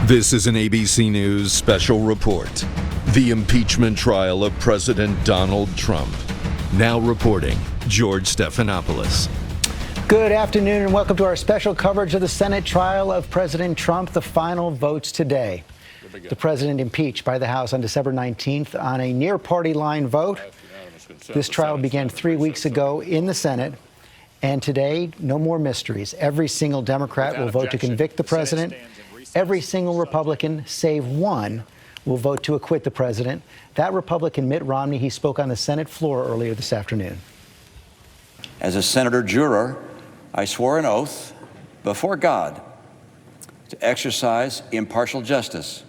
This is an ABC News special report. The impeachment trial of President Donald Trump. Now reporting, George Stephanopoulos. Good afternoon and welcome to our special coverage of the Senate trial of President Trump. The final votes today. The president impeached by the House on December 19th on a near party line vote. This trial began 3 weeks ago in the Senate. And today, no more mysteries. Every single Democrat will vote to convict the president. Every single Republican, save one, will vote to acquit the president. That Republican, Mitt Romney, he spoke on the Senate floor earlier this afternoon. As a senator juror, I swore an oath before God to exercise impartial justice.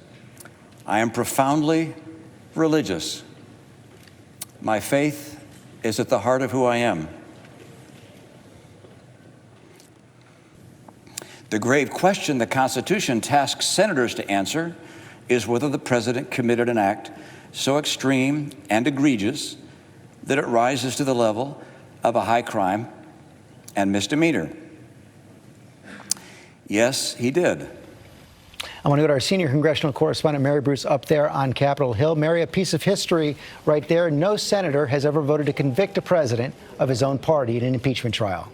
I am profoundly religious. My faith is at the heart of who I am. The grave question the Constitution tasks senators to answer is whether the president committed an act so extreme and egregious that it rises to the level of a high crime and misdemeanor. Yes, he did. I want to go to our senior congressional correspondent, Mary Bruce, up there on Capitol Hill. Mary, a piece of history right there. No senator has ever voted to convict a president of his own party in an impeachment trial.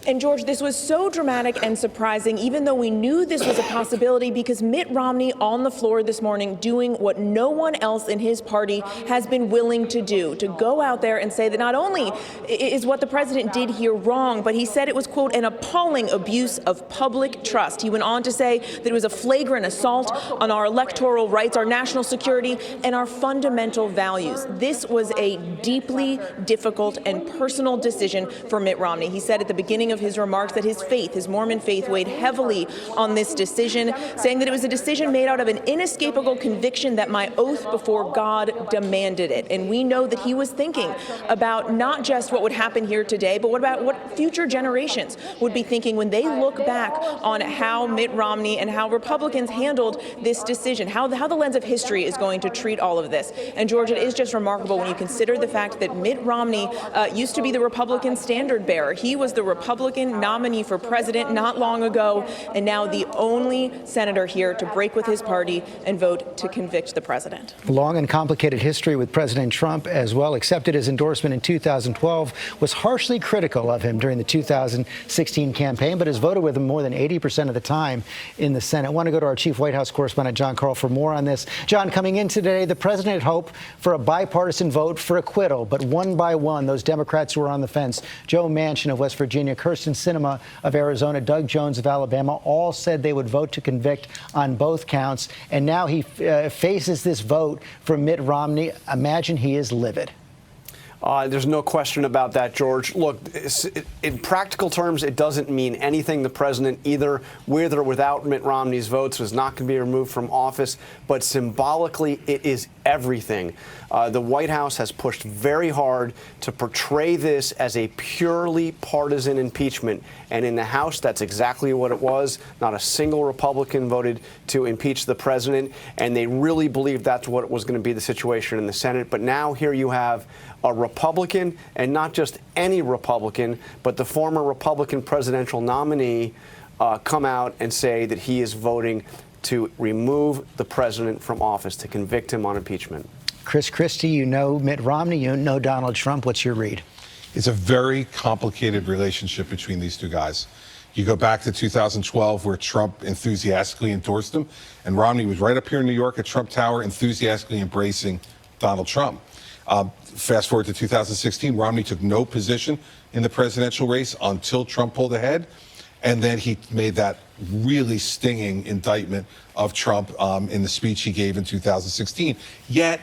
And, George, this was so dramatic and surprising, even though we knew this was a possibility, because Mitt Romney on the floor this morning doing what no one else in his party has been willing to do, to go out there and say that not only is what the president did here wrong, but he said it was, quote, an appalling abuse of public trust. He went on to say that it was a flagrant assault on our electoral rights, our national security, and our fundamental values. This was a deeply difficult and personal decision for Mitt Romney. He said at the beginning of his remarks that his faith, his Mormon faith, weighed heavily on this decision, saying that it was a decision made out of an inescapable conviction that my oath before God demanded it. And we know that he was thinking about not just what would happen here today, but what future generations would be thinking when they look back on how Mitt Romney and how Republicans handled this decision, how the lens of history is going to treat all of this. And, George, it is just remarkable when you consider the fact that Mitt Romney used to be the Republican standard bearer. He was the Republican nominee for president not long ago, and now the only senator here to break with his party and vote to convict the president. Long and complicated history with President Trump as well. Accepted his endorsement in 2012, was harshly critical of him during the 2016 campaign, but has voted with him more than 80% of the time in the Senate. I want to go to our chief White House correspondent, John Carl, for more on this. John, coming in today, the president had hoped for a bipartisan vote for acquittal, but one by one, those Democrats who were on the fence, Joe Manchin of West Virginia, Kirsten Sinema of Arizona, Doug Jones of Alabama, all said they would vote to convict on both counts. And now he faces this vote from Mitt Romney. Imagine he is livid. There's no question about that, George. Look, in practical terms, it doesn't mean anything. The president, either with or without Mitt Romney's votes, was not going to be removed from office. But symbolically, it is everything. The White House has pushed very hard to portray this as a purely partisan impeachment. And in the House, that's exactly what it was. Not a single Republican voted to impeach the president. And they really believed that's what was going to be the situation in the Senate. But now here you have a Republican, and not just any Republican, but the former Republican presidential nominee come out and say that he is voting to remove the president from office, to convict him on impeachment. Chris Christie, you know Mitt Romney, you know Donald Trump. What's your read? It's a very complicated relationship between these two guys. You go back to 2012, where Trump enthusiastically endorsed him, and Romney was right up here in New York at Trump Tower enthusiastically embracing Donald Trump. Fast forward to 2016, Romney took no position in the presidential race until Trump pulled ahead. And then he made that really stinging indictment of Trump in the speech he gave in 2016. Yet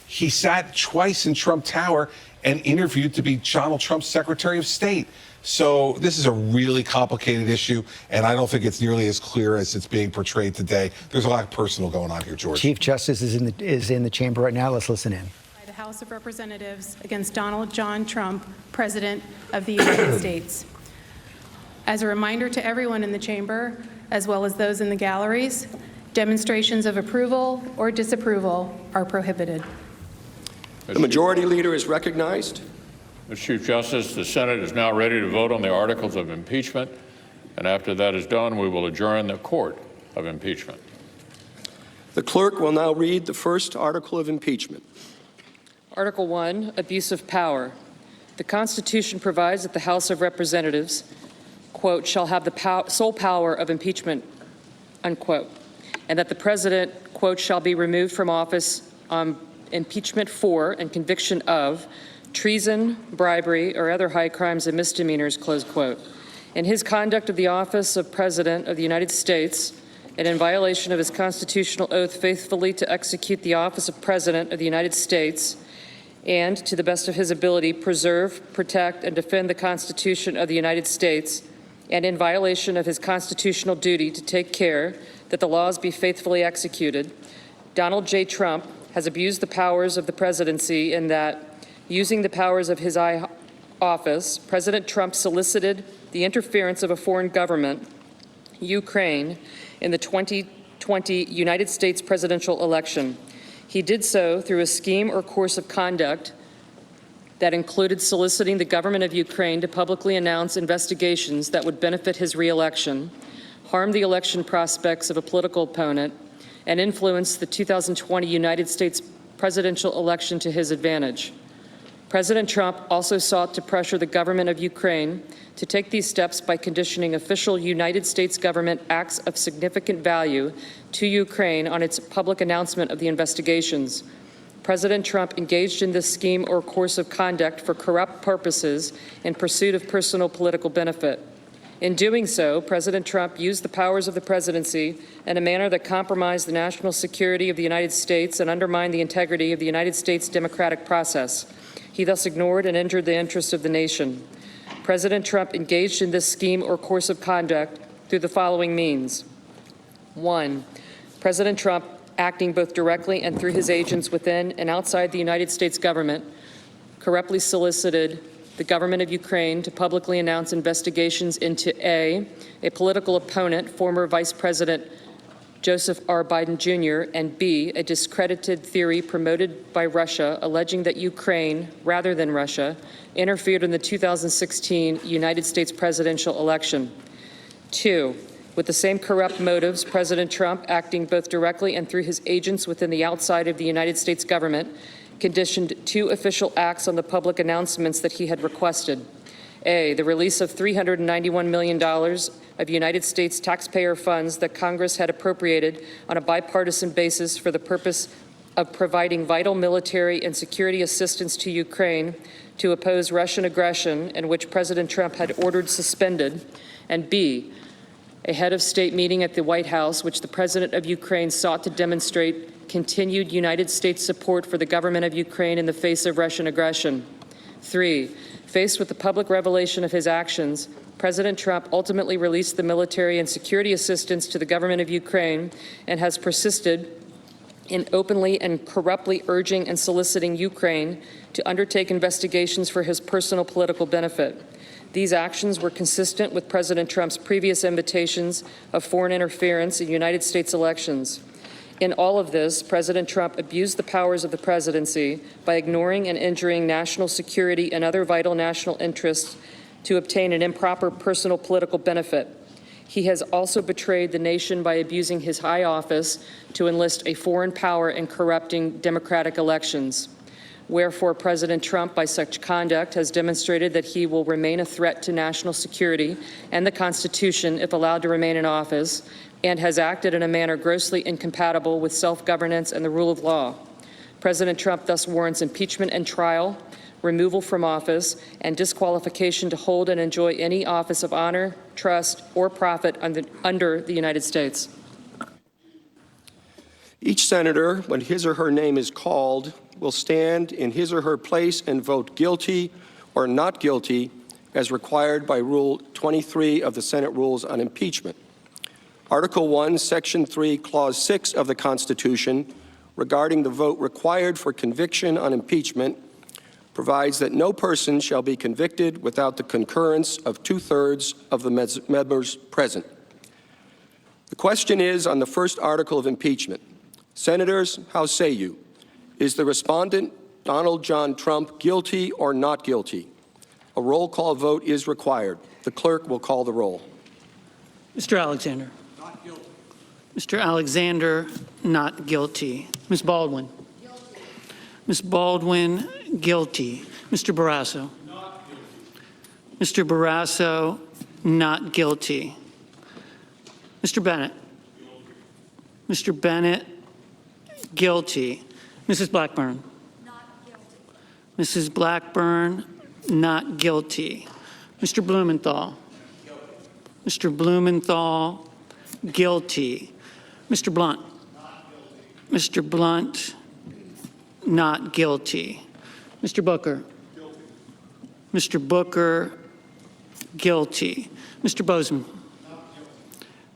he sat twice in Trump Tower and interviewed to be Donald Trump's Secretary of State. So this is a really complicated issue, and I don't think it's nearly as clear as it's being portrayed today. There's a lot of personal going on here, George. Chief Justice is in the chamber right now. Let's listen in. House of Representatives against Donald John Trump, President of the United States. As a reminder to everyone in the chamber, as well as those in the galleries, demonstrations of approval or disapproval are prohibited. The majority leader is recognized. Mr. Chief Justice, the Senate is now ready to vote on the articles of impeachment, and after that is done, we will adjourn the court of impeachment. The clerk will now read the first article of impeachment. Article 1, Abuse of Power. The Constitution provides that the House of Representatives, quote, shall have the sole power of impeachment, unquote, and that the President, quote, shall be removed from office on impeachment for and conviction of treason, bribery, or other high crimes and misdemeanors, close quote. In his conduct of the office of President of the United States, and in violation of his constitutional oath faithfully to execute the office of President of the United States, and, to the best of his ability, preserve, protect, and defend the Constitution of the United States, and in violation of his constitutional duty to take care that the laws be faithfully executed, Donald J. Trump has abused the powers of the presidency in that, using the powers of his office, President Trump solicited the interference of a foreign government, Ukraine, in the 2020 United States presidential election. He did so through a scheme or course of conduct that included soliciting the government of Ukraine to publicly announce investigations that would benefit his re-election, harm the election prospects of a political opponent, and influence the 2020 United States presidential election to his advantage. President Trump also sought to pressure the government of Ukraine to take these steps by conditioning official United States government acts of significant value to Ukraine on its public announcement of the investigations. President Trump engaged in this scheme or course of conduct for corrupt purposes in pursuit of personal political benefit. In doing so, President Trump used the powers of the presidency in a manner that compromised the national security of the United States and undermined the integrity of the United States democratic process. He thus ignored and injured the interests of the nation. President Trump engaged in this scheme or course of conduct through the following means. 1, President Trump, acting both directly and through his agents within and outside the United States government, corruptly solicited the government of Ukraine to publicly announce investigations into A, political opponent, former Vice President Joseph R. Biden Jr., and B, a discredited theory promoted by Russia alleging that Ukraine, rather than Russia, interfered in the 2016 United States presidential election. 2, with the same corrupt motives, President Trump, acting both directly and through his agents within the outside of the United States government, conditioned 2 official acts on the public announcements that he had requested. A, the release of $391 million of United States taxpayer funds that Congress had appropriated on a bipartisan basis for the purpose of providing vital military and security assistance to Ukraine to oppose Russian aggression, and which President Trump had ordered suspended. And B, a head of state meeting at the White House, which the President of Ukraine sought to demonstrate continued United States support for the government of Ukraine in the face of Russian aggression. 3, faced with the public revelation of his actions, President Trump ultimately released the military and security assistance to the government of Ukraine and has persisted in openly and corruptly urging and soliciting Ukraine to undertake investigations for his personal political benefit. These actions were consistent with President Trump's previous invitations of foreign interference in United States elections. In all of this, President Trump abused the powers of the presidency by ignoring and injuring national security and other vital national interests to obtain an improper personal political benefit. He has also betrayed the nation by abusing his high office to enlist a foreign power in corrupting democratic elections. Wherefore, President Trump, by such conduct, has demonstrated that he will remain a threat to national security and the Constitution if allowed to remain in office, and has acted in a manner grossly incompatible with self-governance and the rule of law. President Trump thus warrants impeachment and trial, removal from office, and disqualification to hold and enjoy any office of honor, trust, or profit under the United States. Each senator, when his or her name is called, will stand in his or her place and vote guilty or not guilty as required by Rule 23 of the Senate Rules on Impeachment. Article 1, Section 3, Clause 6 of the Constitution regarding the vote required for conviction on impeachment provides that no person shall be convicted without the concurrence of 2/3 of the members present. The question is on the first article of impeachment. Senators, how say you? Is the respondent, Donald John Trump, guilty or not guilty? A roll call vote is required. The clerk will call the roll. Mr. Alexander. Not guilty. Mr. Alexander, not guilty. Ms. Baldwin. Ms. Baldwin, guilty. Mr. Barrasso. Mr. Barrasso, not guilty. Mr. Bennett. Mr. Bennett, guilty. Mrs. Blackburn. Mrs. Blackburn, not guilty. Mr. Blumenthal. Mr. Blumenthal, guilty. Mr. Blunt. Mr. Blunt, not guilty. Mr. Booker. Mr. Booker, guilty. Mr. Bozeman.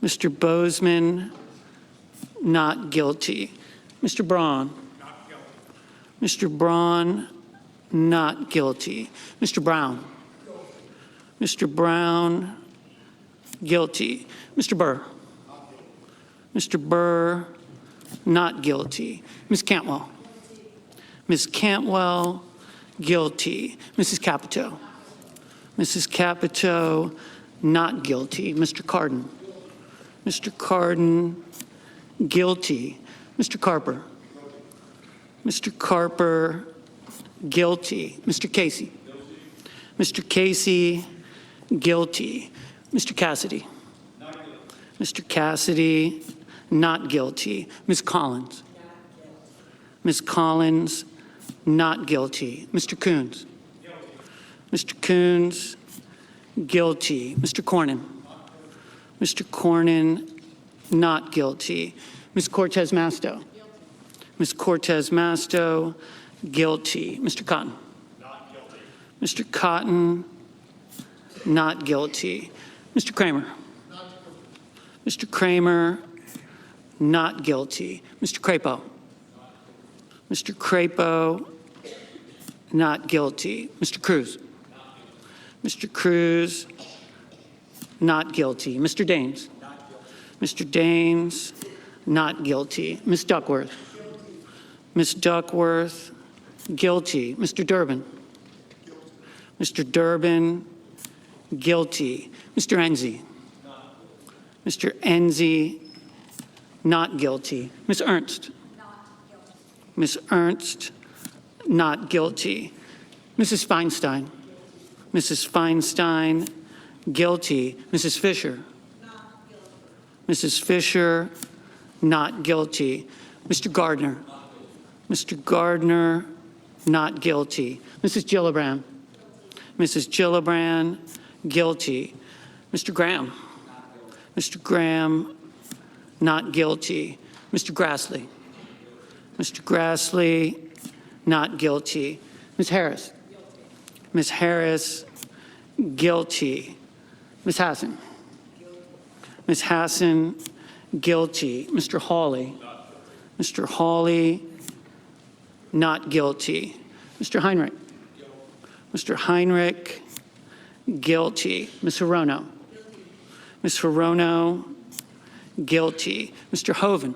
Mr. Bozeman, not guilty. Mr. Braun. Mr. Braun, not guilty. Mr. Brown. Mr. Brown, guilty. Mr. Burr. Mr. Burr, not guilty. Ms. Cantwell. Ms. Cantwell, guilty. Mrs. Capito. Mrs. Capito, not guilty. Mr. Cardin. Mr. Cardin, guilty. Mr. Carper. Mr. Carper, guilty. Mr. Casey. Mr. Casey, guilty. Mr. Cassidy. Mr. Cassidy, not guilty. Ms. Collins. Ms. Collins, not guilty. Mr. Coons. Mr. Coons, guilty. Mr. Cornyn. Mr. Cornyn, not guilty. Ms. Cortez Masto. Ms. Cortez Masto, guilty. Mr. Cotton. Mr. Cotton, not guilty. Mr. Kramer. Mr. Kramer, not guilty. Mr. Crapo. Mr. Crapo, not guilty. Mr. Cruz. Mr. Cruz, not guilty. Mr. Daines. Mr. Daines, not guilty. Ms. Duckworth. Ms. Duckworth, guilty. Mr. Durbin. Mr. Durbin, guilty. Mr. Enzi. Mr. Enzi, not guilty. Ms. Ernst. Ms. Ernst, not guilty. Mrs. Feinstein. Mrs. Feinstein, guilty. Mrs. Fisher. Mrs. Fisher, not guilty. Mr. Gardner. Mr. Gardner, not guilty. Mrs. Gillibrand. Mrs. Gillibrand, guilty. Mr. Graham. Mr. Graham, not guilty. Mr. Grassley. Mr. Grassley, not guilty. Ms. Harris. Ms. Harris, guilty. Ms. Hassan. Ms. Hassan, guilty. Mr. Hawley. Mr. Hawley, not guilty. Mr. Heinrich. Mr. Heinrich, guilty. Ms. Hirono. Ms. Hirono, guilty. Mr. Hoven.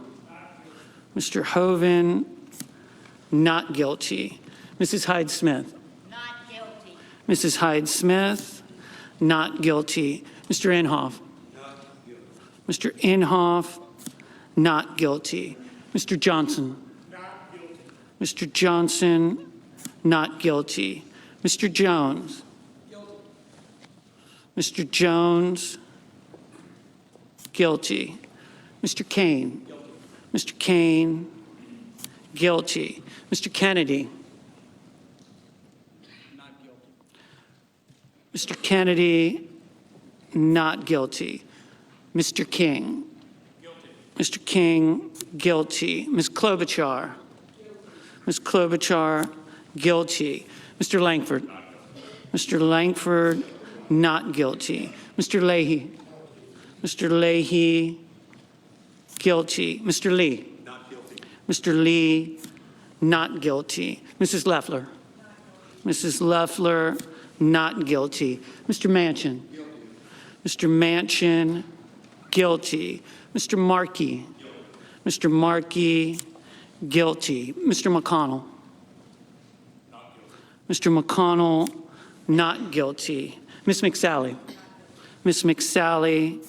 Mr. Hoven, not guilty. Mrs. Hyde-Smith. Not guilty. Mrs. Hyde-Smith, not guilty. Mr. Inhofe. Mr. Inhofe, not guilty. Mr. Johnson. Not guilty. Mr. Johnson, not guilty. Mr. Jones. Guilty. Mr. Jones, guilty. Mr. Kane. Guilty. Mr. Kane, guilty. Mr. Kennedy. Not guilty. Mr. Kennedy, not guilty. Mr. King. Guilty. Mr. King, guilty. Ms. Klobuchar. Ms. Klobuchar, guilty. Mr. Langford. Mr. Langford, not guilty. Mr. Leahy. Mr. Leahy, guilty. Mr. Lee. Not guilty. Mr. Lee, not guilty. Mrs. Loeffler. Mrs. Loeffler, not guilty. Mr. Manchin. Guilty. Mr. Manchin, guilty. Mr. Markey. Mr. Markey, guilty. Mr. McConnell. Mr. McConnell, not guilty. Ms. McSally. Ms. McSally,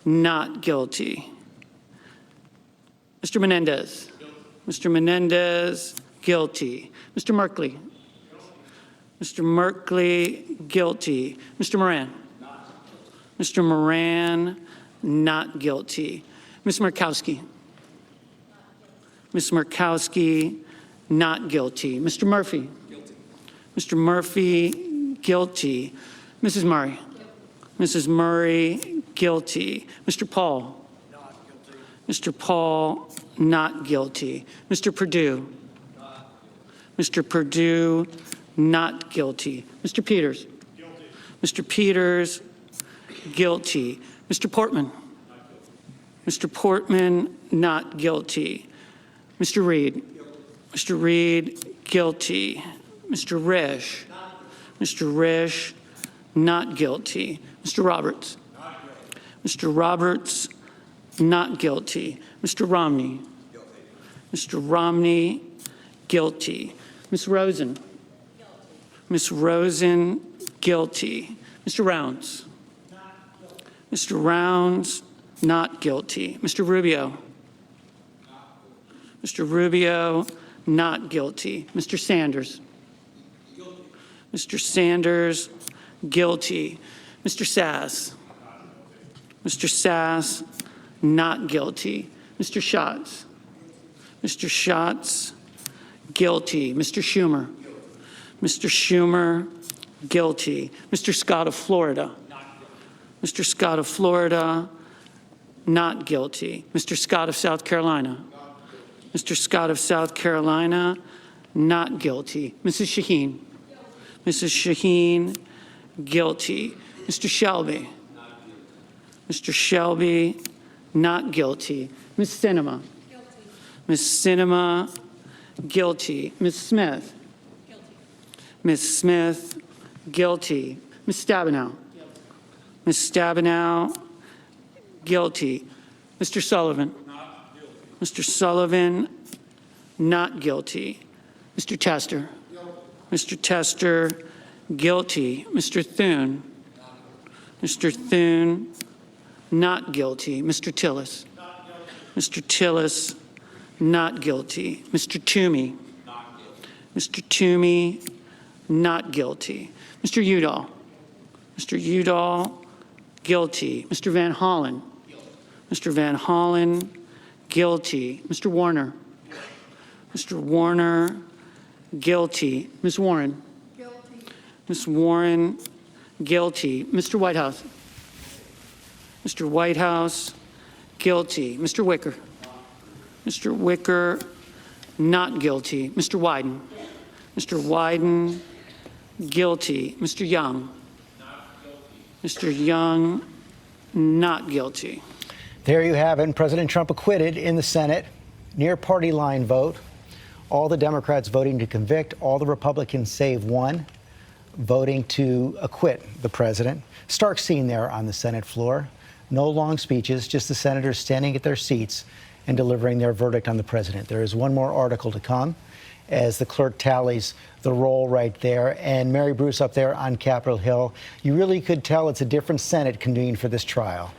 not guilty. Mr. Menendez. Mr. Menendez, guilty. Mr. Merkley. Mr. Merkley, guilty. Mr. Moran. Mr. Moran, not guilty. Ms. Murkowski. Ms. Murkowski, not guilty. Mr. Murphy. Guilty. Mr. Murphy, guilty. Mrs. Murray. Mrs. Murray, guilty. Mr. Paul. Not guilty. Mr. Paul, not guilty. Mr. Perdue. Mr. Perdue, not guilty. Mr. Peters. Guilty. Mr. Peters, guilty. Mr. Portman. Mr. Portman, not guilty. Mr. Reed. Mr. Reed, guilty. Mr. Risch. Mr. Risch, not guilty. Mr. Roberts. Mr. Roberts, not guilty. Mr. Romney. Mr. Romney, guilty. Ms. Rosen. Ms. Rosen, guilty. Mr. Rounds. Mr. Rounds, not guilty. Mr. Rubio. Mr. Rubio, not guilty. Mr. Sanders. Mr. Sanders, guilty. Mr. Sass. Mr. Sass, not guilty. Mr. Schatz. Mr. Schatz, guilty. Mr. Schumer. Mr. Schumer, guilty. Mr. Scott of Florida. Mr. Scott of Florida, not guilty. Mr. Scott of South Carolina. Mr. Scott of South Carolina, not guilty. Mrs. Shaheen. Mrs. Shaheen, guilty. Mr. Shelby. Mr. Shelby, not guilty. Ms. Sinema. Ms. Sinema, guilty. Ms. Smith. Ms. Smith, guilty. Ms. Stabenow. Ms. Stabenow, guilty. Mr. Sullivan. Mr. Sullivan, not guilty. Mr. Tester. Mr. Tester, guilty. Mr. Thune. Mr. Thune, not guilty. Mr. Tillis. Mr. Tillis, not guilty. Mr. Toomey. Mr. Toomey, not guilty. Mr. Udall. Mr. Udall, guilty. Mr. Van Hollen. Mr. Van Hollen, guilty. Mr. Warner. Mr. Warner, guilty. Ms. Warren. Ms. Warren, guilty. Mr. Whitehouse. Mr. Whitehouse, guilty. Mr. Wicker. Mr. Wicker, not guilty. Mr. Wyden. Mr. Wyden, guilty. Mr. Young. Mr. Young, not guilty. There you have it. President Trump acquitted in the Senate. Near party line vote. All the Democrats voting to convict, all the Republicans save one voting to acquit the president. Stark scene there on the Senate floor. No long speeches, just the senators standing at their seats and delivering their verdict on the president. There is one more article to come as the clerk tallies the roll right there. And Mary Bruce up there on Capitol Hill, you really could tell it's a different Senate convened for this trial.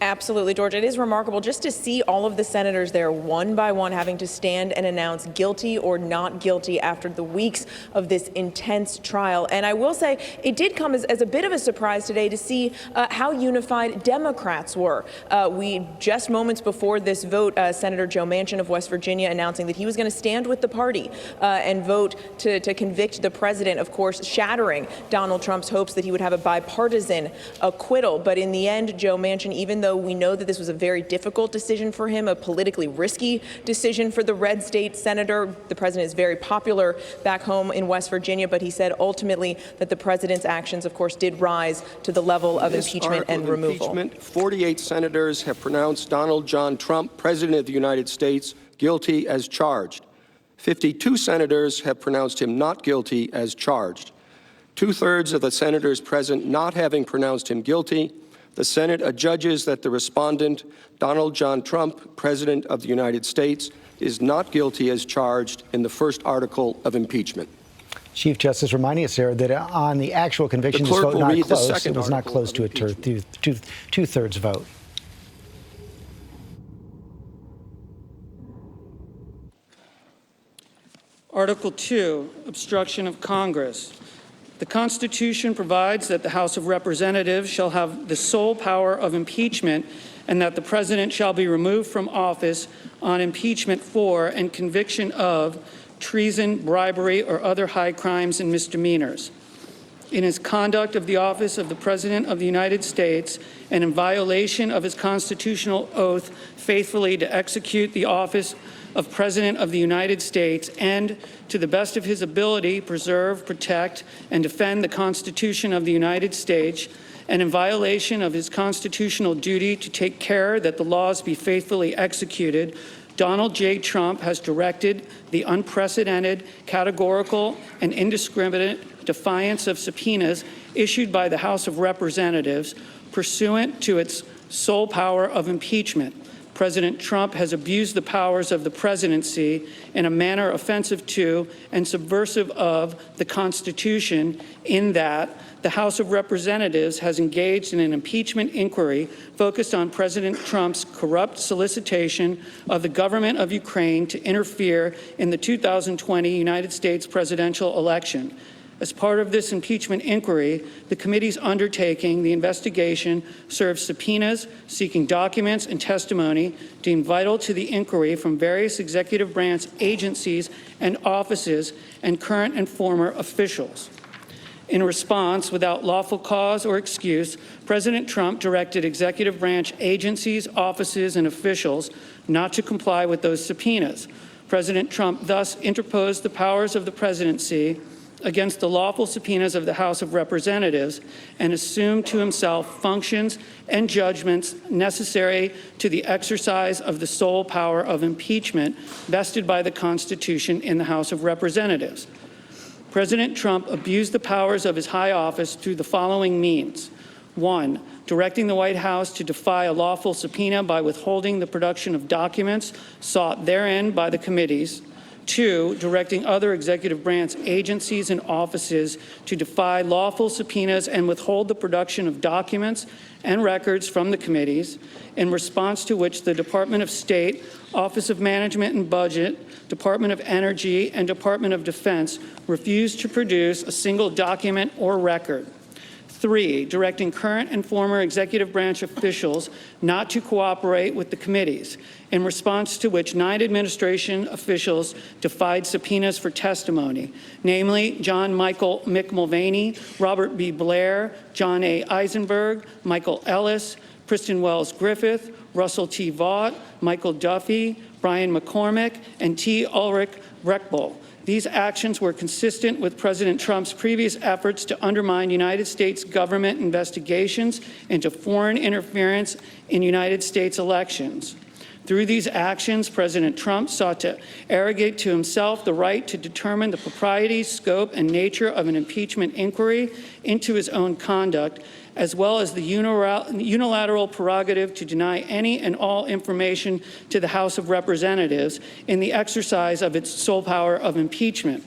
Absolutely, George. It is remarkable just to see all of the senators there one by one having to stand and announce guilty or not guilty after the weeks of this intense trial. And I will say it did come as a bit of a surprise today to see how unified Democrats were. We just moments before this vote, Senator Joe Manchin of West Virginia announcing that he was going to stand with the party and vote to convict the president, of course, shattering Donald Trump's hopes that he would have a bipartisan acquittal. But in the end, Joe Manchin, even though we know that this was a very difficult decision for him, a politically risky decision for the red state senator. The president is very popular back home in West Virginia, but he said ultimately that the president's actions, of course, did rise to the level of impeachment and removal. 48 senators have pronounced Donald John Trump, president of the United States, guilty as charged. 52 senators have pronounced him not guilty as charged. 2/3 of the senators present not having pronounced him guilty, the Senate adjudges that the respondent, Donald John Trump, President of the United States, is not guilty as charged in the first article of impeachment. Chief Justice reminding us there that on the actual conviction, this vote not close. It was not close to a two-thirds vote. Article 2, obstruction of Congress. The Constitution provides that the House of Representatives shall have the sole power of impeachment and that the President shall be removed from office on impeachment for and conviction of treason, bribery, or other high crimes and misdemeanors. In his conduct of the office of the President of the United States and in violation of his constitutional oath faithfully to execute the office of President of the United States and, to the best of his ability, preserve, protect, and defend the Constitution of the United States, and in violation of his constitutional duty to take care that the laws be faithfully executed, Donald J. Trump has directed the unprecedented, categorical, and indiscriminate defiance of subpoenas issued by the House of Representatives pursuant to its sole power of impeachment. President Trump has abused the powers of the presidency in a manner offensive to and subversive of the Constitution in that the House of Representatives has engaged in an impeachment inquiry focused on President Trump's corrupt solicitation of the government of Ukraine to interfere in the 2020 United States presidential election. As part of this impeachment inquiry, the committee's undertaking the investigation serves subpoenas seeking documents and testimony deemed vital to the inquiry from various executive branch agencies and offices and current and former officials. In response, without lawful cause or excuse, President Trump directed executive branch agencies, offices, and officials not to comply with those subpoenas. President Trump thus interposed the powers of the presidency against the lawful subpoenas of the House of Representatives and assumed to himself functions and judgments necessary to the exercise of the sole power of impeachment vested by the Constitution in the House of Representatives. President Trump abused the powers of his high office through the following means. 1, directing the White House to defy a lawful subpoena by withholding the production of documents sought therein by the committees. 2, directing other executive branch agencies and offices to defy lawful subpoenas and withhold the production of documents and records from the committees, in response to which the Department of State, Office of Management and Budget, Department of Energy, and Department of Defense refused to produce a single document or record. 3, directing current and former executive branch officials not to cooperate with the committees, in response to which 9 administration officials defied subpoenas for testimony, namely John Michael Mick Mulvaney, Robert B. Blair, John A. Eisenberg, Michael Ellis, Kristen Wells Griffith, Russell T. Vaught, Michael Duffy, Brian McCormick, and T. Ulrich Reckbull. These actions were consistent with President Trump's previous efforts to undermine United States government investigations into foreign interference in United States elections. Through these actions, President Trump sought to arrogate to himself the right to determine the propriety, scope, and nature of an impeachment inquiry into his own conduct, as well as the unilateral prerogative to deny any and all information to the House of Representatives in the exercise of its sole power of impeachment.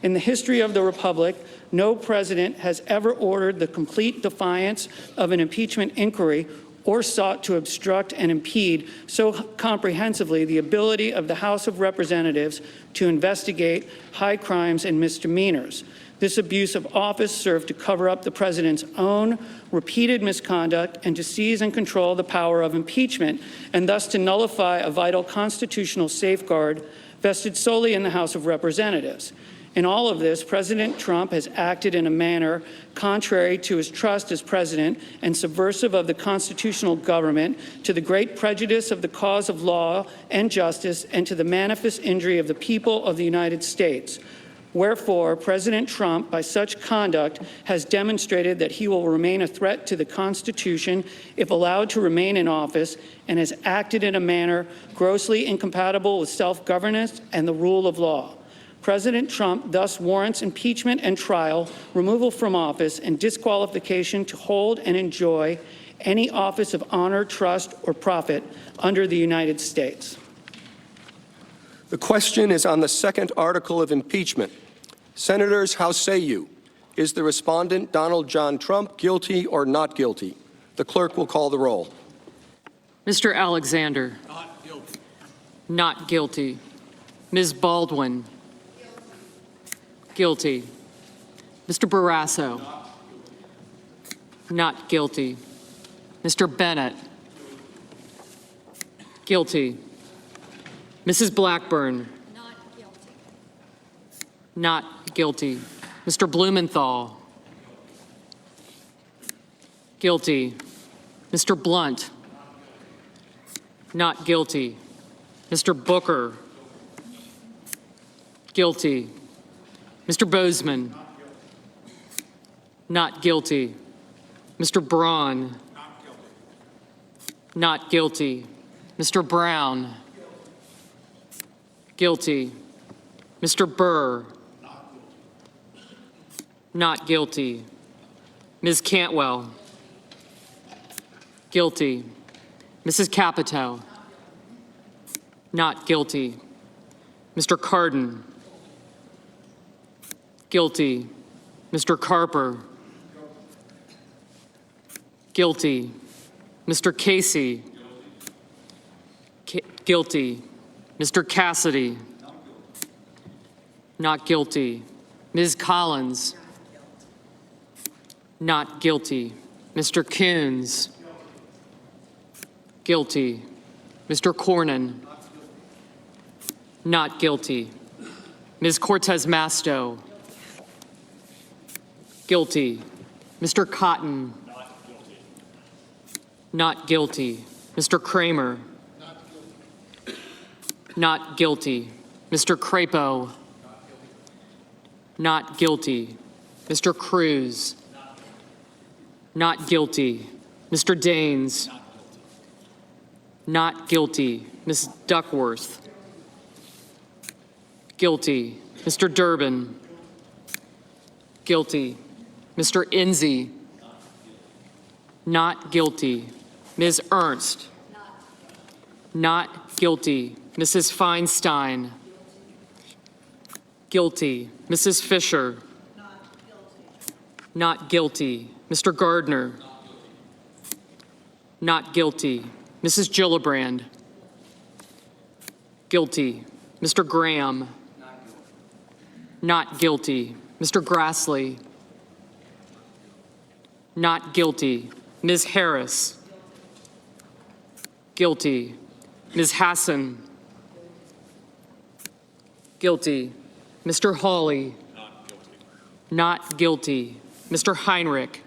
In the history of the Republic, no president has ever ordered the complete defiance of an impeachment inquiry or sought to obstruct and impede so comprehensively the ability of the House of Representatives to investigate high crimes and misdemeanors. This abuse of office served to cover up the president's own repeated misconduct and to seize and control the power of impeachment, and thus to nullify a vital constitutional safeguard vested solely in the House of Representatives. In all of this, President Trump has acted in a manner contrary to his trust as president and subversive of the constitutional government, to the great prejudice of the cause of law and justice, and to the manifest injury of the people of the United States. Wherefore, President Trump, by such conduct, has demonstrated that he will remain a threat to the Constitution if allowed to remain in office, and has acted in a manner grossly incompatible with self-governance and the rule of law. President Trump thus warrants impeachment and trial, removal from office, and disqualification to hold and enjoy any office of honor, trust, or profit under the United States. The question is on the second article of impeachment. Senators, how say you? Is the respondent, Donald John Trump, guilty or not guilty? The clerk will call the roll. Mr. Alexander. Not guilty. Not guilty. Ms. Baldwin. Guilty. Mr. Barrasso? Not guilty. Mr. Bennett? Guilty. Mrs. Blackburn? Not guilty. Not guilty. Mr. Blumenthal? Guilty. Mr. Blunt? Not guilty. Mr. Booker? Guilty. Mr. Bozeman? Not guilty. Mr. Braun? Not guilty. Mr. Brown? Guilty. Mr. Burr? Not guilty. Ms. Cantwell? Guilty. Mrs. Capito? Not guilty. Mr. Cardin? Guilty. Mr. Carper? Guilty. Mr. Casey? Guilty. Mr. Cassidy? Not guilty. Ms. Collins? Not guilty. Mr. Coons? Guilty. Mr. Cornyn? Not guilty. Ms. Cortez Masto? Guilty. Mr. Cotton? Not guilty. Mr. Kramer? Not guilty. Mr. Crapo? Not guilty. Mr. Cruz? Not guilty. Mr. Daines? Not guilty. Ms. Duckworth? Guilty. Mr. Durbin? Guilty. Mr. Enzi? Not guilty. Ms. Ernst? Not guilty. Mrs. Feinstein? Guilty. Mrs. Fisher? Not guilty. Mr. Gardner? Not guilty. Mrs. Gillibrand? Guilty. Mr. Graham? Not guilty. Mr. Grassley? Not guilty. Ms. Harris? Guilty. Ms. Hassan? Guilty. Mr. Hawley? Not guilty. Mr. Heinrich?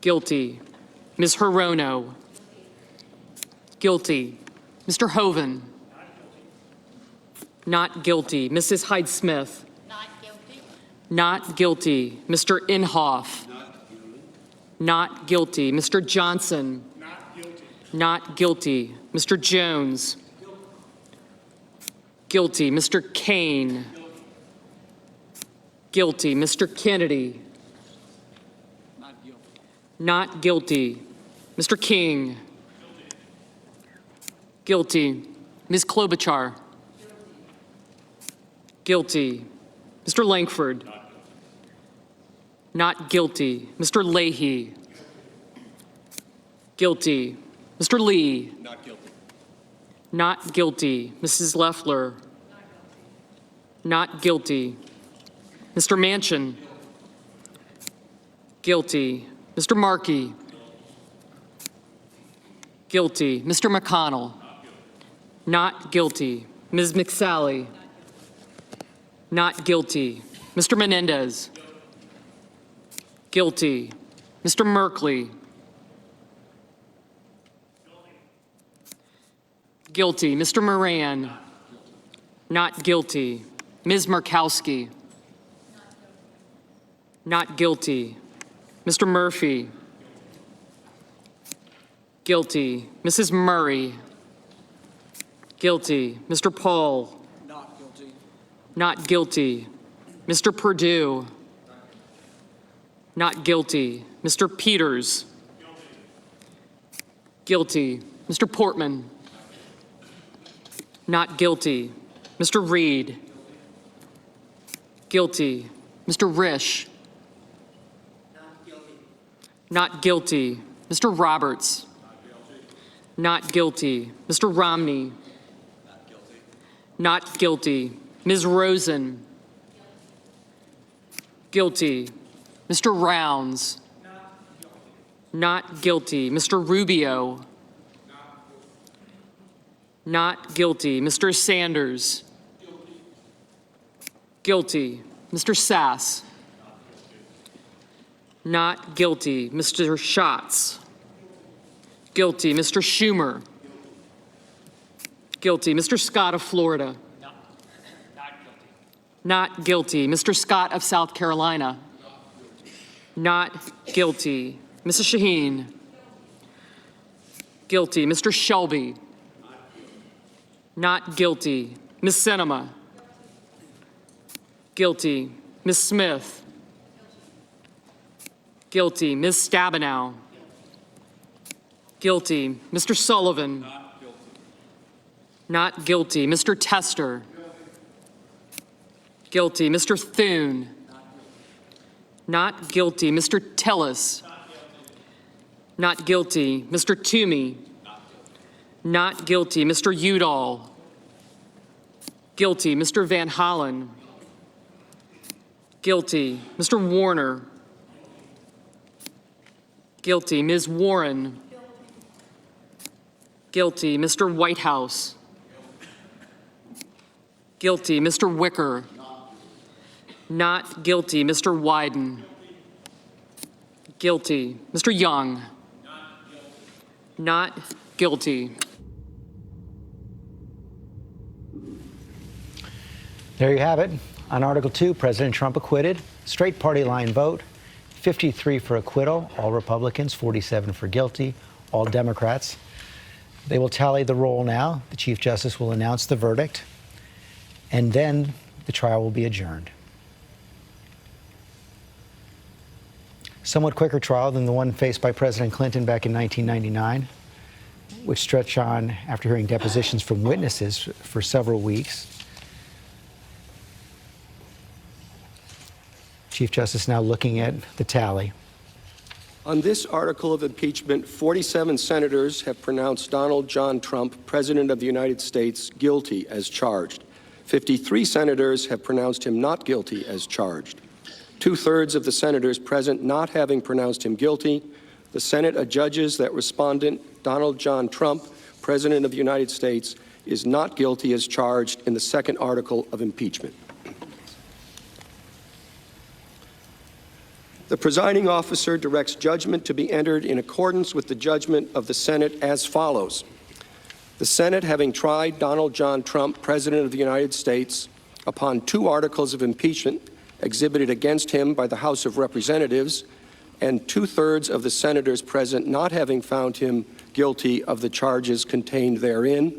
Guilty. Ms. Hirono? Guilty. Mr. Hoven? Not guilty. Mrs. Hyde-Smith? Not guilty. Not guilty. Mr. Inhofe? Not guilty. Mr. Johnson? Not guilty. Not guilty. Mr. Jones? Guilty. Mr. Kane? Guilty. Mr. Kennedy? Not guilty. Mr. King? Guilty. Ms. Klobuchar? Guilty. Mr. Langford? Not guilty. Mr. Leahy? Guilty. Mr. Lee? Not guilty. Not guilty. Mrs. Loeffler? Not guilty. Mr. Manchin? Guilty. Mr. Markey? Guilty. Mr. McConnell? Not guilty. Ms. McSally? Not guilty. Mr. Menendez? Guilty. Mr. Merkley? Guilty. Mr. Moran? Not guilty. Ms. Murkowski? Not guilty. Mr. Murphy? Guilty. Mrs. Murray? Guilty. Mr. Paul? Not guilty. Not guilty. Mr. Perdue? Not guilty. Mr. Peters? Guilty. Mr. Portman? Not guilty. Mr. Reed? Guilty. Mr. Risch? Not guilty. Mr. Roberts? Not guilty. Mr. Romney? Not guilty. Ms. Rosen? Guilty. Mr. Rounds? Not guilty. Mr. Rubio? Not guilty. Mr. Sanders? Guilty. Mr. Sass? Not guilty. Mr. Schatz? Guilty. Mr. Schumer? Guilty. Mr. Scott of Florida? Not guilty. Mr. Scott of South Carolina? Not guilty. Mrs. Shaheen? Guilty. Mr. Shelby? Not guilty. Ms. Sinema? Guilty. Ms. Smith? Guilty. Ms. Stabenow? Guilty. Mr. Sullivan? Not guilty. Mr. Tester? Guilty. Mr. Thune? Not guilty. Mr. Tillis? Not guilty. Mr. Toomey? Not guilty. Mr. Udall? Guilty. Mr. Van Hollen? Guilty. Mr. Warner? Guilty. Ms. Warren? Guilty. Mr. Whitehouse? Guilty. Mr. Wicker? Not guilty. Mr. Wyden? Guilty. Mr. Young? Not guilty. There you have it. On Article 2, President Trump acquitted. Straight party line vote. 53 for acquittal, all Republicans, 47 for guilty, all Democrats. They will tally the roll now. The Chief Justice will announce the verdict, and then the trial will be adjourned. Somewhat quicker trial than the one faced by President Clinton back in 1999, which stretched on after hearing depositions from witnesses for several weeks. Chief Justice now looking at the tally. On this article of impeachment, 47 senators have pronounced Donald John Trump, President of the United States, guilty as charged. 53 senators have pronounced him not guilty as charged. 2/3 of the senators present not having pronounced him guilty, the Senate adjudges that respondent Donald John Trump, President of the United States, is not guilty as charged in the second article of impeachment. The presiding officer directs judgment to be entered in accordance with the judgment of the Senate as follows. The Senate, having tried Donald John Trump, President of the United States, upon 2 articles of impeachment exhibited against him by the House of Representatives, and 2/3 of the senators present not having found him guilty of the charges contained therein,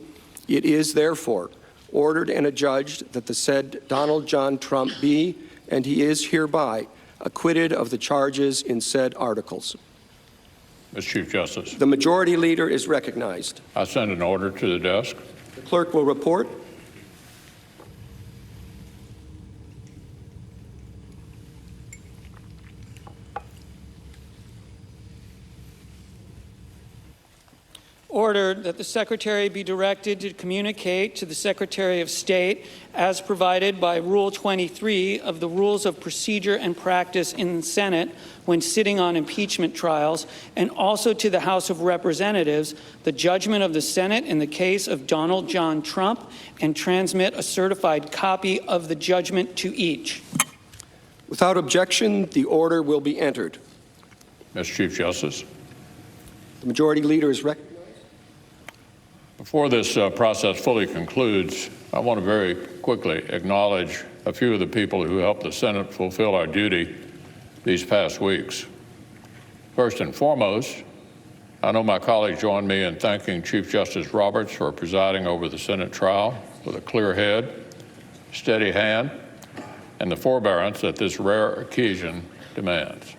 it is therefore ordered and adjudged that the said Donald John Trump be, and he is hereby, acquitted of the charges in said articles. Mr. Chief Justice. The Majority Leader is recognized. I send an order to the desk. The clerk will report. Ordered that the Secretary be directed to communicate to the Secretary of State, as provided by Rule 23 of the Rules of Procedure and Practice in the Senate when sitting on impeachment trials, and also to the House of Representatives, the judgment of the Senate in the case of Donald John Trump, and transmit a certified copy of the judgment to each. Without objection, the order will be entered. Mr. Chief Justice. The Majority Leader is recognized. Before this process fully concludes, I want to very quickly acknowledge a few of the people who helped the Senate fulfill our duty these past weeks. First and foremost, I know my colleagues join me in thanking Chief Justice Roberts for presiding over the Senate trial with a clear head, steady hand, and the forbearance that this rare occasion demands.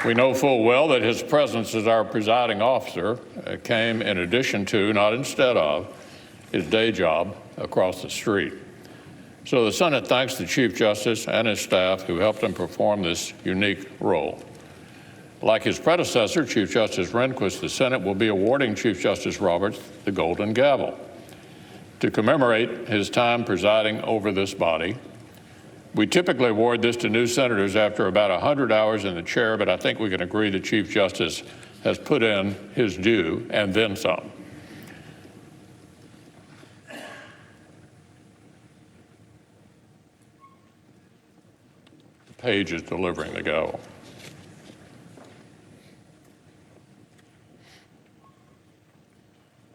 We know full well that his presence as our presiding officer came in addition to, not instead of, his day job across the street. So the Senate thanks the Chief Justice and his staff who helped him perform this unique role. Like his predecessor, Chief Justice Rehnquist, the Senate will be awarding Chief Justice Roberts the Golden Gavel. To commemorate his time presiding over this body, we typically award this to new senators after about 100 hours in the chair, but I think we can agree the Chief Justice has put in his due and then some. The page is delivering the gavel.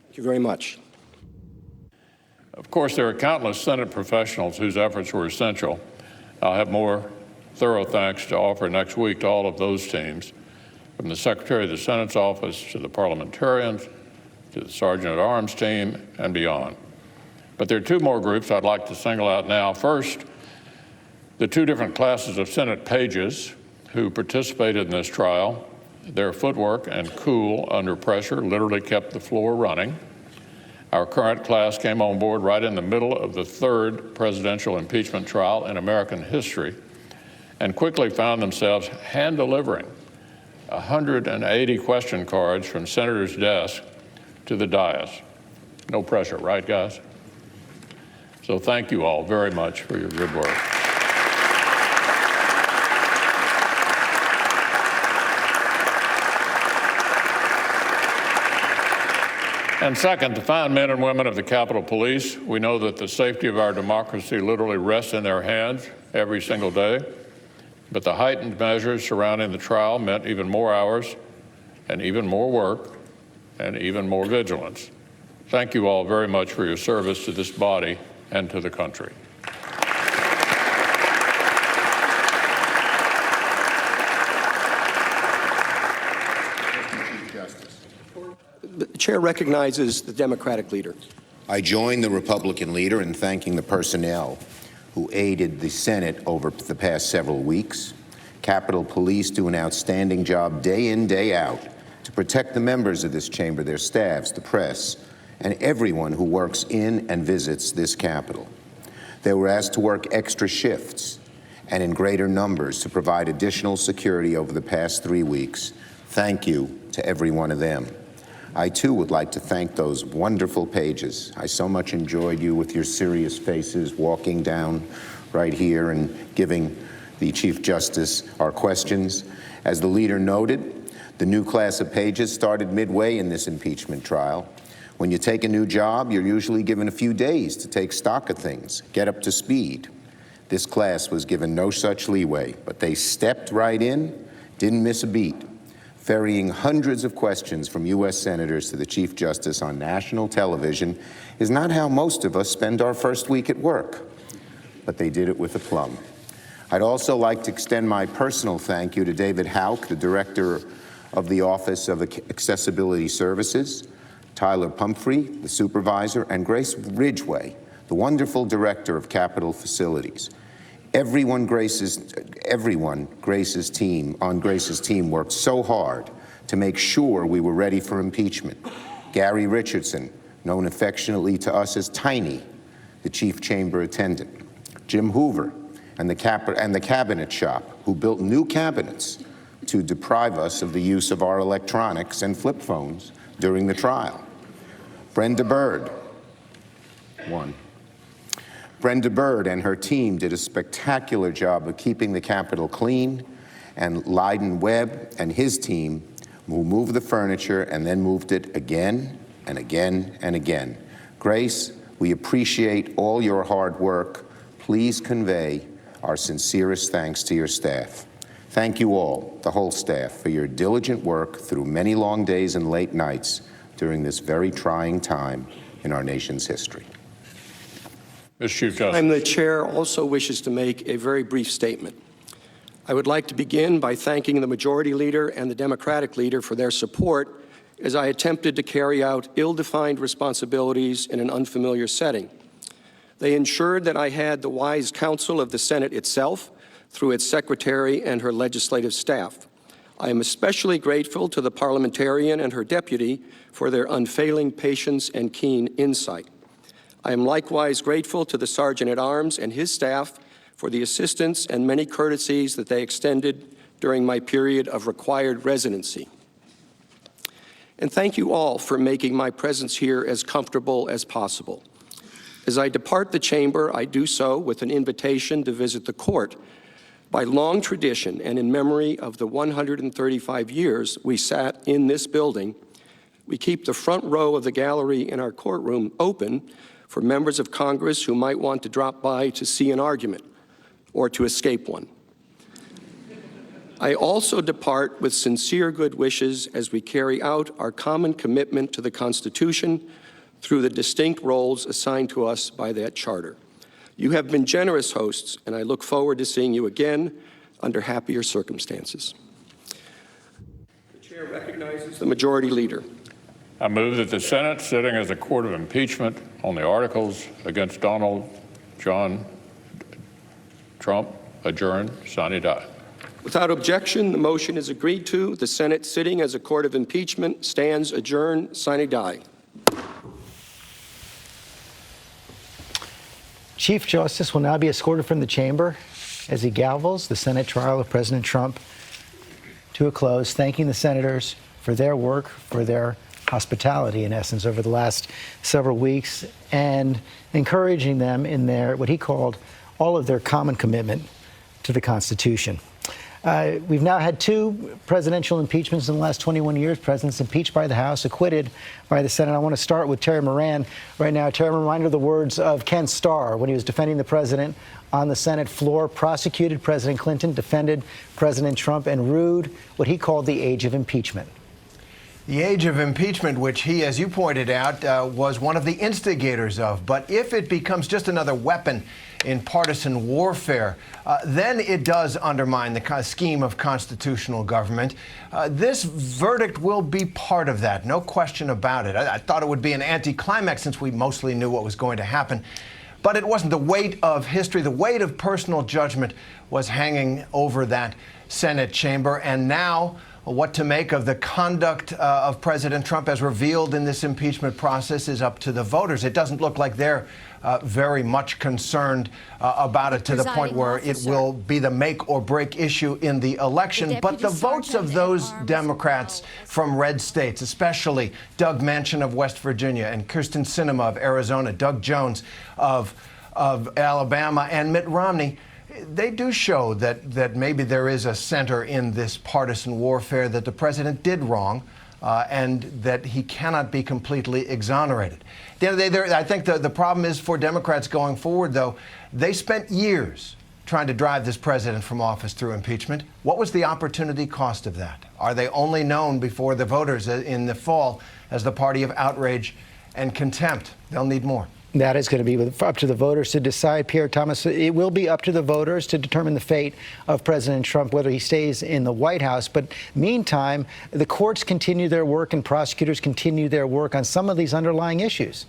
Thank you very much. Of course, there are countless Senate professionals whose efforts were essential. I'll have more thorough thanks to offer next week to all of those teams, from the Secretary of the Senate's office to the parliamentarians, to the Sergeant at Arms team, and beyond. But there are two more groups I'd like to single out now. First, the two different classes of Senate pages who participated in this trial. Their footwork and cool under pressure literally kept the floor running. Our current class came on board right in the middle of the third presidential impeachment trial in American history and quickly found themselves hand-delivering 180 question cards from senators' desks to the dais. No pressure, right, guys? So thank you all very much for your good work. And second, the fine men and women of the Capitol Police, we know that the safety of our democracy literally rests in their hands every single day. But the heightened measures surrounding the trial meant even more hours and even more work and even more vigilance. Thank you all very much for your service to this body and to the country. The chair recognizes the Democratic leader. I join the Republican leader in thanking the personnel who aided the Senate over the past several weeks. Capitol Police do an outstanding job day in, day out to protect the members of this chamber, their staffs, the press, and everyone who works in and visits this Capitol. They were asked to work extra shifts and in greater numbers to provide additional security over the past 3 weeks. Thank you to every one of them. I, too, would like to thank those wonderful pages. I so much enjoyed you with your serious faces walking down right here and giving the Chief Justice our questions. As the leader noted, the new class of pages started midway in this impeachment trial. When you take a new job, you're usually given a few days to take stock of things, get up to speed. This class was given no such leeway, but they stepped right in, didn't miss a beat, ferrying hundreds of questions from U.S. senators to the Chief Justice on national television is not how most of us spend our first week at work, but they did it with aplomb. I'd also like to extend my personal thank you to David Houck, the Director of the Office of Accessibility Services, Tyler Pumphrey, the Supervisor, and Grace Ridgway, the wonderful Director of Capitol Facilities. Everyone Grace's team worked so hard to make sure we were ready for impeachment. Gary Richardson, known affectionately to us as Tiny, the chief chamber attendant. Jim Hoover and the cabinet shop, who built new cabinets to deprive us of the use of our electronics and flip phones during the trial. Brenda Bird and her team did a spectacular job of keeping the Capitol clean, and Lyden Webb and his team who moved the furniture and then moved it again and again and again. Grace, we appreciate all your hard work. Please convey our sincerest thanks to your staff. Thank you all, the whole staff, for your diligent work through many long days and late nights during this very trying time in our nation's history. Mr. Chief Justice. The chair also wishes to make a very brief statement. I would like to begin by thanking the Majority Leader and the Democratic Leader for their support as I attempted to carry out ill-defined responsibilities in an unfamiliar setting. They ensured that I had the wise counsel of the Senate itself through its secretary and her legislative staff. I am especially grateful to the parliamentarian and her deputy for their unfailing patience and keen insight. I am likewise grateful to the Sergeant at Arms and his staff for the assistance and many courtesies that they extended during my period of required residency. And thank you all for making my presence here as comfortable as possible. As I depart the chamber, I do so with an invitation to visit the court. By long tradition and in memory of the 135 years we sat in this building, we keep the front row of the gallery in our courtroom open for members of Congress who might want to drop by to see an argument or to escape one. I also depart with sincere good wishes as we carry out our common commitment to the Constitution through the distinct roles assigned to us by that charter. You have been generous hosts, and I look forward to seeing you again under happier circumstances. The chair recognizes the majority leader. I move that the Senate, sitting as a court of impeachment on the articles against Donald John Trump, adjourn, sine die. Without objection, the motion is agreed to. The Senate, sitting as a court of impeachment, stands adjourned, sine die. Chief Justice will now be escorted from the chamber as he gavels the Senate trial of President Trump to a close, thanking the senators for their work, for their hospitality, in essence, over the last several weeks, and encouraging them in their, what he called, all of their common commitment to the Constitution. We've now had 2 presidential impeachments in the last 21 years. Presidents impeached by the House, acquitted by the Senate. I want to start with Terry Moran right now. Terry, reminder the words of Ken Starr when he was defending the president on the Senate floor, prosecuted President Clinton, defended President Trump, and rued what he called the age of impeachment. The age of impeachment, which he, as you pointed out, was one of the instigators of. But if it becomes just another weapon in partisan warfare, then it does undermine the scheme of constitutional government. This verdict will be part of that, no question about it. I thought it would be an anticlimax since we mostly knew what was going to happen. But it wasn't. The weight of history, the weight of personal judgment was hanging over that Senate chamber. And now, what to make of the conduct of President Trump as revealed in this impeachment process is up to the voters. It doesn't look like they're very much concerned about it to the point where it will be the make or break issue in the election. But the votes of those Democrats from red states, especially Doug Manchin of West Virginia and Kyrsten Sinema of Arizona, Doug Jones of Alabama, and Mitt Romney, they do show that maybe there is a center in this partisan warfare, that the president did wrong, and that he cannot be completely exonerated. At the end of the day, I think the problem is for Democrats going forward, though, they spent years trying to drive this president from office through impeachment. What was the opportunity cost of that? Are they only known before the voters in the fall as the party of outrage and contempt? They'll need more. That is going to be up to the voters to decide, Pierre Thomas. It will be up to the voters to determine the fate of President Trump, whether he stays in the White House. But meantime, the courts continue their work and prosecutors continue their work on some of these underlying issues.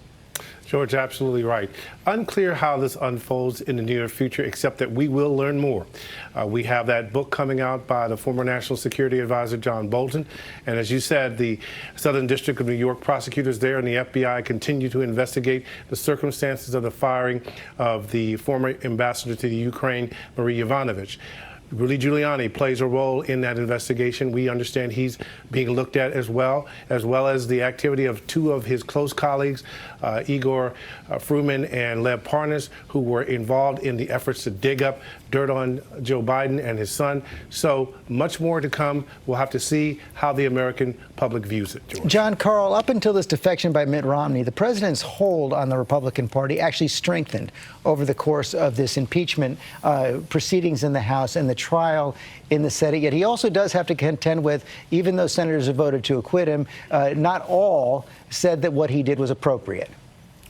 George, absolutely right. Unclear how this unfolds in the near future, except that we will learn more. We have that book coming out by the former National Security Advisor John Bolton. And as you said, the Southern District of New York prosecutors there and the FBI continue to investigate the circumstances of the firing of the former ambassador to the Ukraine, Marie Yovanovitch. Rudy Giuliani plays a role in that investigation. We understand he's being looked at as well as the activity of 2 of his close colleagues, Igor Fruman and Lev Parnas, who were involved in the efforts to dig up dirt on Joe Biden and his son. So much more to come. We'll have to see how the American public views it, George. John Carl, up until this defection by Mitt Romney, the president's hold on the Republican Party actually strengthened over the course of this impeachment proceedings in the House and the trial in the Senate. Yet he also does have to contend with, even though senators have voted to acquit him, not all said that what he did was appropriate.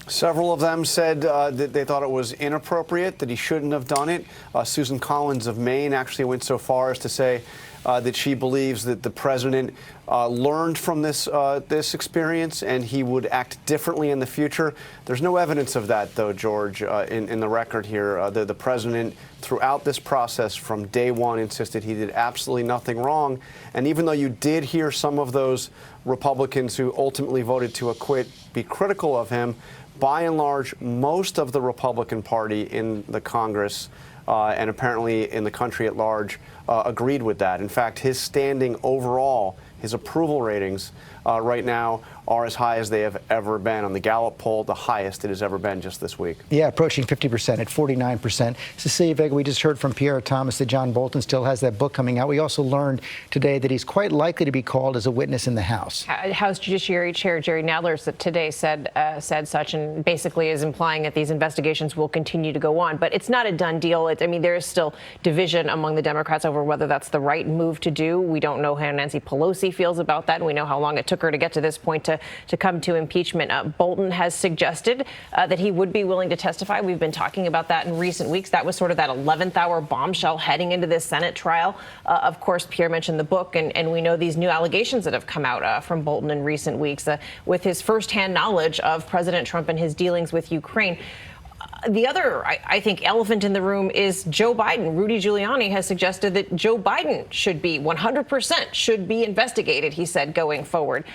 Several of them said that they thought it was inappropriate, that he shouldn't have done it. Susan Collins of Maine actually went so far as to say that she believes that the president learned from this experience and he would act differently in the future. There's no evidence of that, though, George, in the record here. The president, throughout this process from day one, insisted he did absolutely nothing wrong. And even though you did hear some of those Republicans who ultimately voted to acquit be critical of him, by and large, most of the Republican Party in the Congress and apparently in the country at large agreed with that. In fact, his standing overall, his approval ratings right now are as high as they have ever been. On the Gallup poll, the highest it has ever been just this week. Yeah, approaching 50% at 49%. Cecilia Vega, we just heard from Pierre Thomas that John Bolton still has that book coming out. We also learned today that he's quite likely to be called as a witness in the House. House Judiciary Chair Jerry Nadler today said such, and basically is implying that these investigations will continue to go on. But it's not a done deal. I mean, there is still division among the Democrats over whether that's the right move to do. We don't know how Nancy Pelosi feels about that, and we know how long it took her to get to this point to come to impeachment. Bolton has suggested that he would be willing to testify. We've been talking about that in recent weeks. That was sort of that 11th hour bombshell heading into this Senate trial. Of course, Pierre mentioned the book, and we know these new allegations that have come out from Bolton in recent weeks with his firsthand knowledge of President Trump and his dealings with Ukraine. The other, I think, elephant in the room is Joe Biden. Rudy Giuliani has suggested that Joe Biden should be 100% should be investigated, he said, going forward.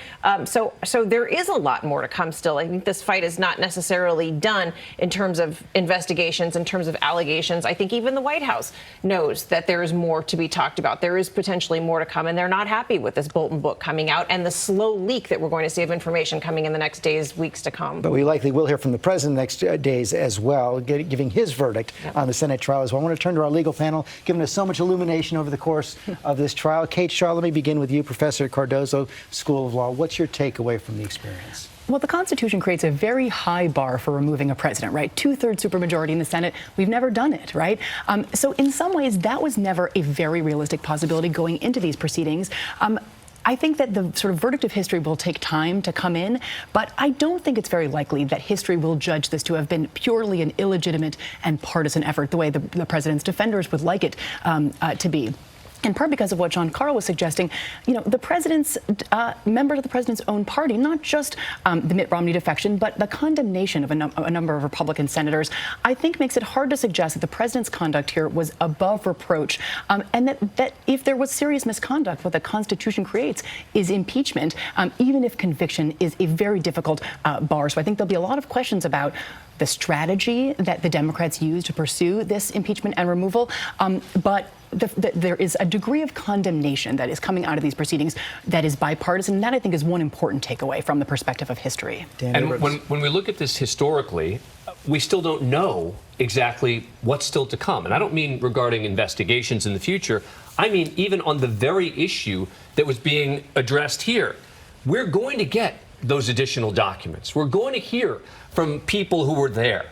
So there is a lot more to come still. I think this fight is not necessarily done in terms of investigations, in terms of allegations. I think even the White House knows that there is more to be talked about. There is potentially more to come, and they're not happy with this Bolton book coming out and the slow leak that we're going to see of information coming in the next days, weeks to come. But we likely will hear from the president next days as well, giving his verdict on the Senate trial as well. I want to turn to our legal panel, giving us so much illumination over the course of this trial. Kate Shaw, let me begin with you, professor at Cardozo School of Law. What's your takeaway from the experience? Well, the Constitution creates a very high bar for removing a president, right? 2/3 supermajority in the Senate. We've never done it, right? So in some ways, that was never a very realistic possibility going into these proceedings. I think that the sort of verdict of history will take time to come in, but I don't think it's very likely that history will judge this to have been purely an illegitimate and partisan effort, the way the president's defenders would like it to be. In part because of what John Carl was suggesting, you know, the president's members of the president's own party, not just the Mitt Romney defection, but the condemnation of a number of Republican senators, I think makes it hard to suggest that the president's conduct here was above reproach, and that if there was serious misconduct, what the Constitution creates is impeachment, even if conviction is a very difficult bar. So I think there'll be a lot of questions about the strategy that the Democrats use to pursue this impeachment and removal, but there is a degree of condemnation that is coming out of these proceedings that is bipartisan. And that, I think, is one important takeaway from the perspective of history. And when we look at this historically, we still don't know exactly what's still to come. And I don't mean regarding investigations in the future. I mean even on the very issue that was being addressed here. We're going to get those additional documents. We're going to hear from people who were there.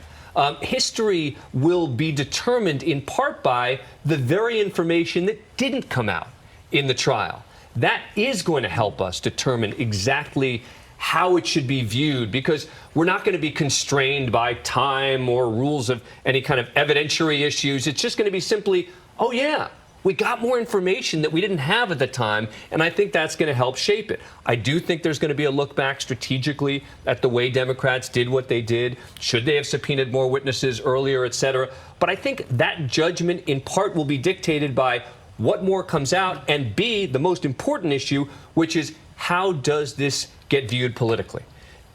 History will be determined in part by the very information that didn't come out in the trial. That is going to help us determine exactly how it should be viewed, because we're not going to be constrained by time or rules of any kind of evidentiary issues. It's just going to be simply, oh yeah, we got more information that we didn't have at the time, and I think that's going to help shape it. I do think there's going to be a look back strategically at the way Democrats did what they did. Should they have subpoenaed more witnesses earlier, et cetera? But I think that judgment in part will be dictated by what more comes out, and B, the most important issue, which is how does this get viewed politically?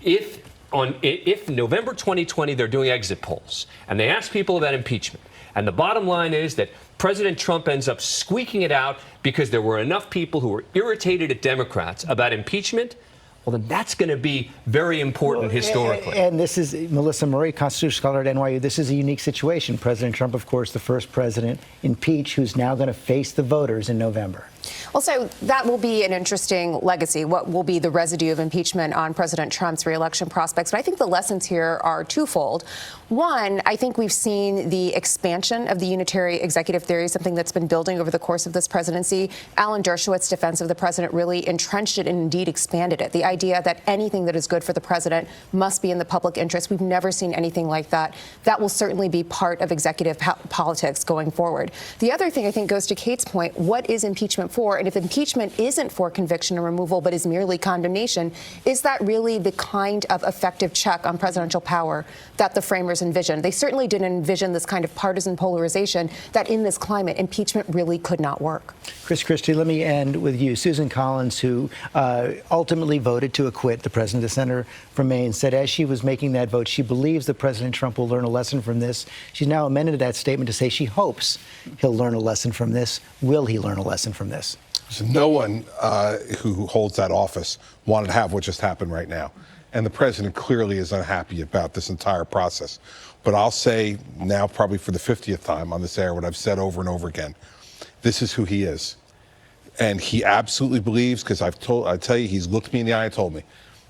If November 2020 they're doing exit polls and they ask people about impeachment, and the bottom line is that President Trump ends up squeaking it out because there were enough people who were irritated at Democrats about impeachment, well, then that's going to be very important historically. And this is Melissa Murray, constitutional scholar at NYU. This is a unique situation. President Trump, of course, the first president impeached who's now going to face the voters in November. Well, so that will be an interesting legacy. What will be the residue of impeachment on President Trump's reelection prospects? But I think the lessons here are twofold. One, I think we've seen the expansion of the unitary executive theory, something that's been building over the course of this presidency. Alan Dershowitz's defense of the president really entrenched it and indeed expanded it. The idea that anything that is good for the president must be in the public interest. We've never seen anything like that. That will certainly be part of executive politics going forward. The other thing I think goes to Kate's point. What is impeachment impeachment for? And if impeachment isn't for conviction and removal, but is merely condemnation, is that really the kind of effective check on presidential power that the framers envisioned? They certainly didn't envision this kind of partisan polarization that in this climate, impeachment really could not work. Chris Christie, let me end with you. Susan Collins, who ultimately voted to acquit the president, the senator from Maine, said as she was making that vote, she believes that President Trump will learn a lesson from this. She's now amended that statement to say she hopes he'll learn a lesson from this. Will he learn a lesson from this? So no one who holds that office wanted to have what just happened right now. And the president clearly is unhappy about this entire process. But I'll say now, probably for the 50th time on this air, what I've said over and over again. This is who he is. And he absolutely believes, because I tell you, he's looked me in the eye and told me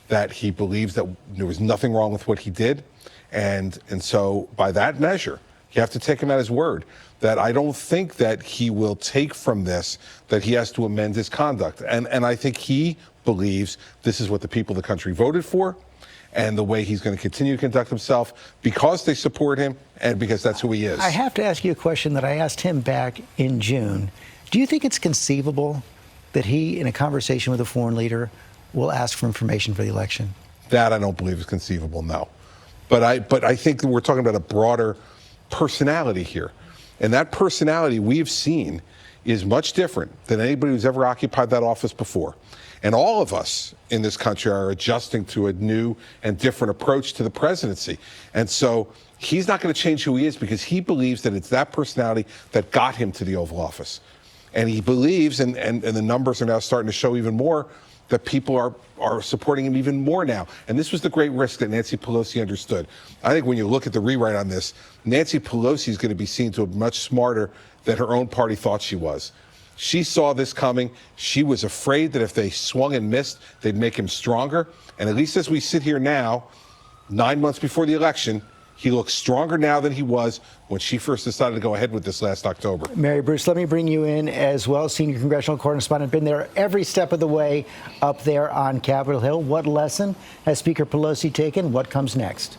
that he believes that there was nothing wrong with what he did. And so by that measure, you have to take him at his word that I don't think that he will take from this that he has to amend his conduct. And I think he believes this is what the people of the country voted for and the way he's going to continue to conduct himself because they support him and because that's who he is. I have to ask you a question that I asked him back in June. Do you think it's conceivable that he, in a conversation with a foreign leader, will ask for information for the election? That I don't believe is conceivable, no. But I think that we're talking about a broader personality here. And that personality we've seen is much different than anybody who's ever occupied that office before. And all of us in this country are adjusting to a new and different approach to the presidency. And so he's not going to change who he is because he believes that it's that personality that got him to the Oval Office. And he believes, and the numbers are now starting to show even more, that people are supporting him even more now. And this was the great risk that Nancy Pelosi understood. I think when you look at the rewrite on this, Nancy Pelosi is going to be seen to be much smarter than her own party thought she was. She saw this coming. She was afraid that if they swung and missed, they'd make him stronger. And at least as we sit here now, 9 months before the election, he looks stronger now than he was when she first decided to go ahead with this last October. Mary Bruce, let me bring you in as well. Senior congressional correspondent, been there every step of the way up there on Capitol Hill. What lesson has Speaker Pelosi taken? What comes next?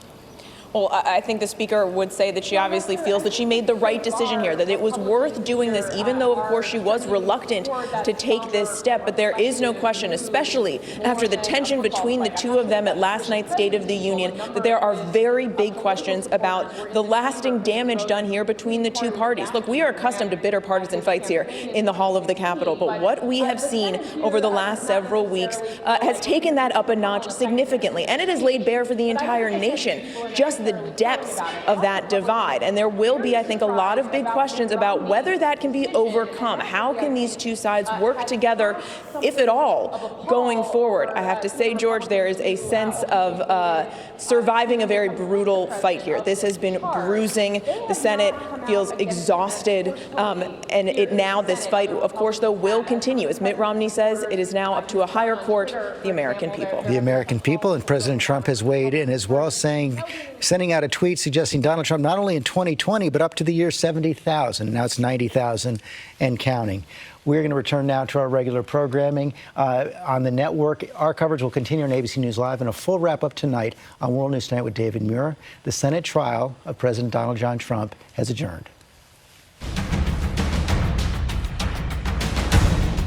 Well, I think the Speaker would say that she obviously feels that she made the right decision here, that it was worth doing this, even though, of course, she was reluctant to take this step. But there is no question, especially after the tension between the two of them at last night's State of the Union, that there are very big questions about the lasting damage done here between the two parties. Look, we are accustomed to bitter partisan fights here in the hall of the Capitol, but what we have seen over the last several weeks has taken that up a notch significantly, and it has laid bare for the entire nation just the depths of that divide. And there will be, I think, a lot of big questions about whether that can be overcome. How can these two sides work together, if at all, going forward? I have to say, George, there is a sense of surviving a very brutal fight here. This has been bruising. The Senate feels exhausted. And now this fight, of course, though, will continue. As Mitt Romney says, it is now up to a higher court, the American people. The American people, and President Trump has weighed in as well, sending out a tweet suggesting Donald Trump not only in 2020, but up to the year 70,000. Now it's 90,000 and counting. We're going to return now to our regular programming on the network. Our coverage will continue on ABC News Live, and a full wrap-up tonight on World News Tonight with David Muir. The Senate trial of President Donald John Trump has adjourned.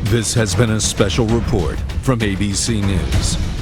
This has been a special report from ABC News.